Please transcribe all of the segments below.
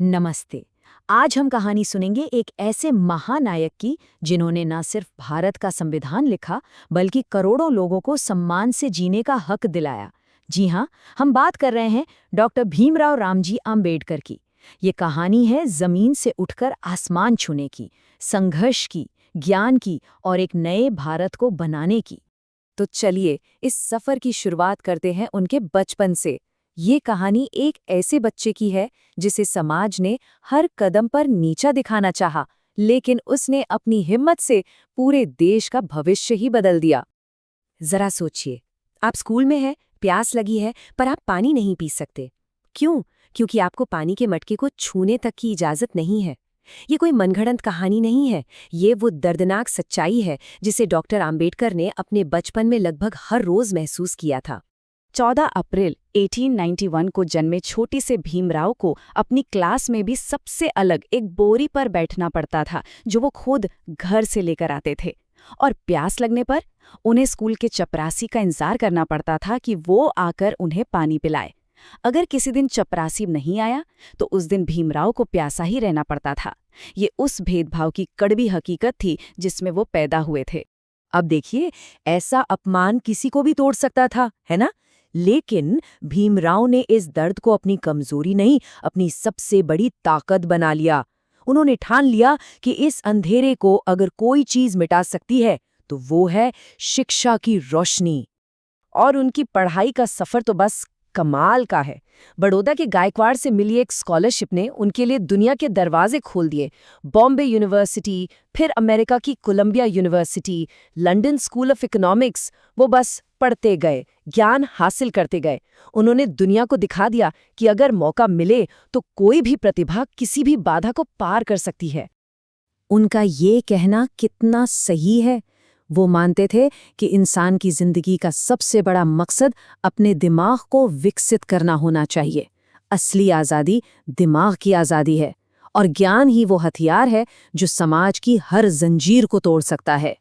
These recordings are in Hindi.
नमस्ते। आज हम कहानी सुनेंगे एक ऐसे महानायक की जिन्होंने न सिर्फ भारत का संविधान लिखा बल्कि करोड़ों लोगों को सम्मान से जीने का हक दिलाया। जी हाँ, हम बात कर रहे हैं डॉक्टर भीमराव रामजी आम्बेडकर की। ये कहानी है जमीन से उठकर आसमान छूने की, संघर्ष की, ज्ञान की और एक नए भारत को बनाने की। तो चलिए इस सफर की शुरुआत करते हैं उनके बचपन से। ये कहानी एक ऐसे बच्चे की है जिसे समाज ने हर कदम पर नीचा दिखाना चाहा, लेकिन उसने अपनी हिम्मत से पूरे देश का भविष्य ही बदल दिया। जरा सोचिए, आप स्कूल में हैं, प्यास लगी है, पर आप पानी नहीं पी सकते। क्यों? क्योंकि आपको पानी के मटके को छूने तक की इजाजत नहीं है। ये कोई मनगढ़ंत कहानी नहीं है, ये वो दर्दनाक सच्चाई है जिसे डॉक्टर आम्बेडकर ने अपने बचपन में लगभग हर रोज महसूस किया था। 14 अप्रैल 1891 को जन्मे छोटी से भीमराव को अपनी क्लास में भी सबसे अलग एक बोरी पर बैठना पड़ता था जो वो खुद घर से लेकर आते थे। और प्यास लगने पर उन्हें स्कूल के चपरासी का इंतजार करना पड़ता था कि वो आकर उन्हें पानी पिलाए। अगर किसी दिन चपरासी नहीं आया तो उस दिन भीमराव को प्यासा ही रहना पड़ता था। ये उस भेदभाव की कड़वी हकीकत थी जिसमें वो पैदा हुए थे। अब देखिए, ऐसा अपमान किसी को भी तोड़ सकता था, है ना? लेकिन भीमराव ने इस दर्द को अपनी कमजोरी नहीं, अपनी सबसे बड़ी ताकत बना लिया। उन्होंने ठान लिया कि इस अंधेरे को अगर कोई चीज मिटा सकती है तो वो है शिक्षा की रोशनी। और उनकी पढ़ाई का सफर तो बस कमाल का है। बड़ौदा के गायकवाड़ से मिली एक स्कॉलरशिप ने उनके लिए दुनिया के दरवाजे खोल दिए। बॉम्बे यूनिवर्सिटी, फिर अमेरिका की Columbia University, London School of Economics, वो बस पढ़ते गए, ज्ञान हासिल करते गए। उन्होंने दुनिया को दिखा दिया कि अगर मौका मिले तो कोई भी प्रतिभा किसी भी बाधा को पार कर सकती है। उनका ये कहना कितना सही है। वो मानते थे कि इंसान की जिंदगी का सबसे बड़ा मकसद अपने दिमाग को विकसित करना होना चाहिए। असली आज़ादी दिमाग की आज़ादी है, और ज्ञान ही वो हथियार है जो समाज की हर जंजीर को तोड़ सकता है।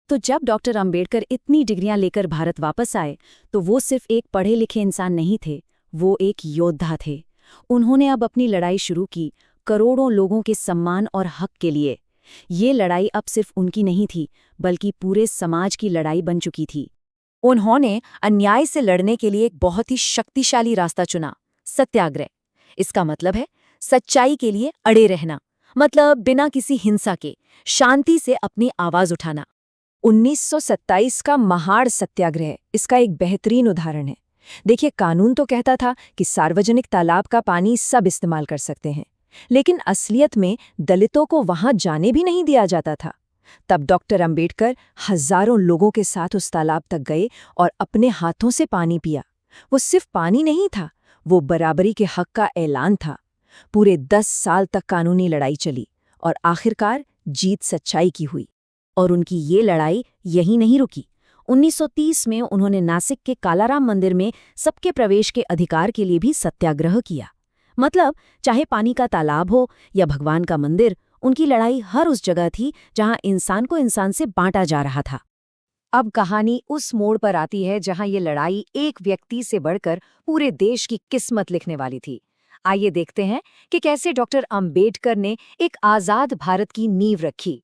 तो जब डॉक्टर अंबेडकर इतनी डिग्रियां लेकर भारत वापस आए तो वो सिर्फ एक पढ़े लिखे इंसान नहीं थे, वो एक योद्धा थे। उन्होंने अब अपनी लड़ाई शुरू की, करोड़ों लोगों के सम्मान और हक के लिए। ये लड़ाई अब सिर्फ उनकी नहीं थी, बल्कि पूरे समाज की लड़ाई बन चुकी थी। उन्होंने अन्याय से लड़ने के लिए एक बहुत ही शक्तिशाली रास्ता चुना, सत्याग्रह। इसका मतलब है सच्चाई के लिए अड़े रहना, मतलब बिना किसी हिंसा के शांति से अपनी आवाज उठाना। 1927 का महाड़ सत्याग्रह इसका एक बेहतरीन उदाहरण है। देखिए, कानून तो कहता था कि सार्वजनिक तालाब का पानी सब इस्तेमाल कर सकते हैं, लेकिन असलियत में दलितों को वहां जाने भी नहीं दिया जाता था। तब डॉक्टर अंबेडकर हजारों लोगों के साथ उस तालाब तक गए और अपने हाथों से पानी पिया। वो सिर्फ पानी नहीं था, वो बराबरी के हक का ऐलान था। पूरे 10 साल तक कानूनी लड़ाई चली और आखिरकार जीत सच्चाई की हुई। और उनकी ये लड़ाई यहीं नहीं रुकी। 1930 में उन्होंने नासिक के कालाराम मंदिर में सबके प्रवेश के अधिकार के लिए भी सत्याग्रह किया। मतलब चाहे पानी का तालाब हो या भगवान का मंदिर, उनकी लड़ाई हर उस जगह थी जहां इंसान को इंसान से बांटा जा रहा था। अब कहानी उस मोड़ पर आती है जहां ये लड़ाई एक व्यक्ति से बढ़कर पूरे देश की किस्मत लिखने वाली थी। आइए देखते हैं कि कैसे डॉक्टर अंबेडकर ने एक आजाद भारत की नींव रखी।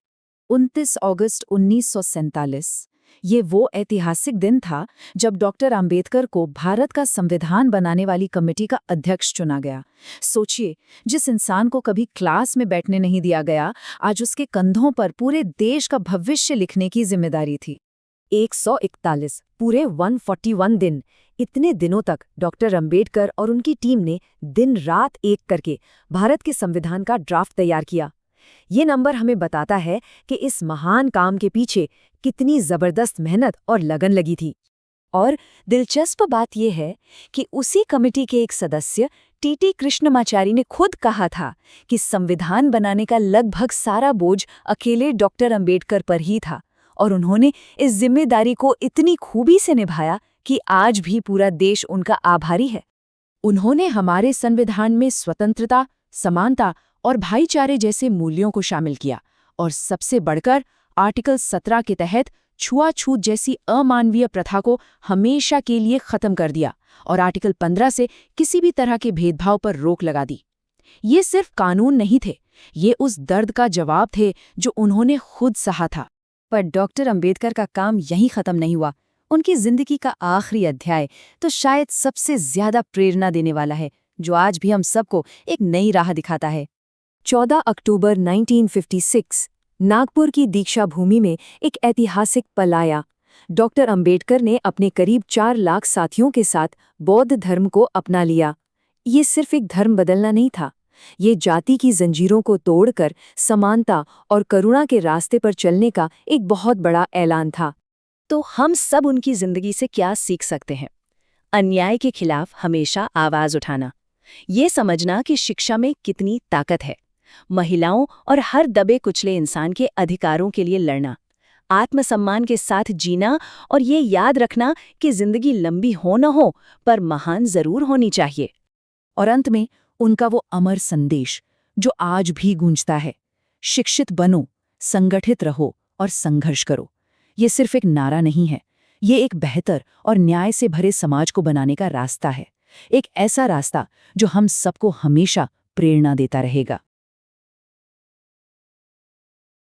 29 अगस्त 1947 ये वो ऐतिहासिक दिन था जब डॉक्टर अंबेडकर को भारत का संविधान बनाने वाली कमेटी का अध्यक्ष चुना गया। सोचिए, जिस इंसान को कभी क्लास में बैठने नहीं दिया गया, आज उसके कंधों पर पूरे देश का भविष्य लिखने की जिम्मेदारी थी। 141 पूरे 141 दिन, इतने दिनों तक डॉक्टर अंबेडकर और उनकी टीम ने दिन रात एक करके भारत के संविधान का ड्राफ्ट तैयार किया। ये नंबर हमें बताता है कि इस महान काम के पीछे कितनी जबरदस्त मेहनत और लगन लगी थी। और दिलचस्प बात यह है कि उसी कमेटी के एक सदस्य टीटी कृष्णमाचारी ने खुद कहा था कि संविधान बनाने का लगभग सारा बोझ अकेले डॉक्टर अंबेडकर पर ही था, और उन्होंने इस जिम्मेदारी को इतनी खूबी से निभाया कि आज भी पूरा देश उनका आभारी है। उन्होंने हमारे संविधान में स्वतंत्रता, समानता और भाईचारे जैसे मूल्यों को शामिल किया, और सबसे बढ़कर आर्टिकल 17 के तहत छुआछूत जैसी अमानवीय प्रथा को हमेशा के लिए खत्म कर दिया और आर्टिकल 15 से किसी भी तरह के भेदभाव पर रोक लगा दी। ये सिर्फ कानून नहीं थे, ये उस दर्द का जवाब थे जो उन्होंने खुद सहा था। पर डॉक्टर अंबेडकर का काम यहीं खत्म नहीं हुआ। उनकी जिंदगी का आखिरी अध्याय तो शायद सबसे ज्यादा प्रेरणा देने वाला है, जो आज भी हम सबको एक नई राह दिखाता है। 14 अक्टूबर 1956 नागपुर की दीक्षा भूमि में एक ऐतिहासिक पल आया। डॉक्टर अंबेडकर ने अपने करीब 4 लाख साथियों के साथ बौद्ध धर्म को अपना लिया। ये सिर्फ एक धर्म बदलना नहीं था, ये जाति की जंजीरों को तोड़कर समानता और करुणा के रास्ते पर चलने का एक बहुत बड़ा ऐलान था। तो हम सब उनकी जिंदगी से क्या सीख सकते हैं? अन्याय के खिलाफ हमेशा आवाज उठाना, ये समझना कि शिक्षा में कितनी ताकत है, महिलाओं और हर दबे कुचले इंसान के अधिकारों के लिए लड़ना, आत्मसम्मान के साथ जीना और ये याद रखना कि जिंदगी लंबी हो न हो पर महान जरूर होनी चाहिए। और अंत में उनका वो अमर संदेश जो आज भी गूंजता है, शिक्षित बनो, संगठित रहो और संघर्ष करो। ये सिर्फ एक नारा नहीं है, ये एक बेहतर और न्याय से भरे समाज को बनाने का रास्ता है, एक ऐसा रास्ता जो हम सबको हमेशा प्रेरणा देता रहेगा।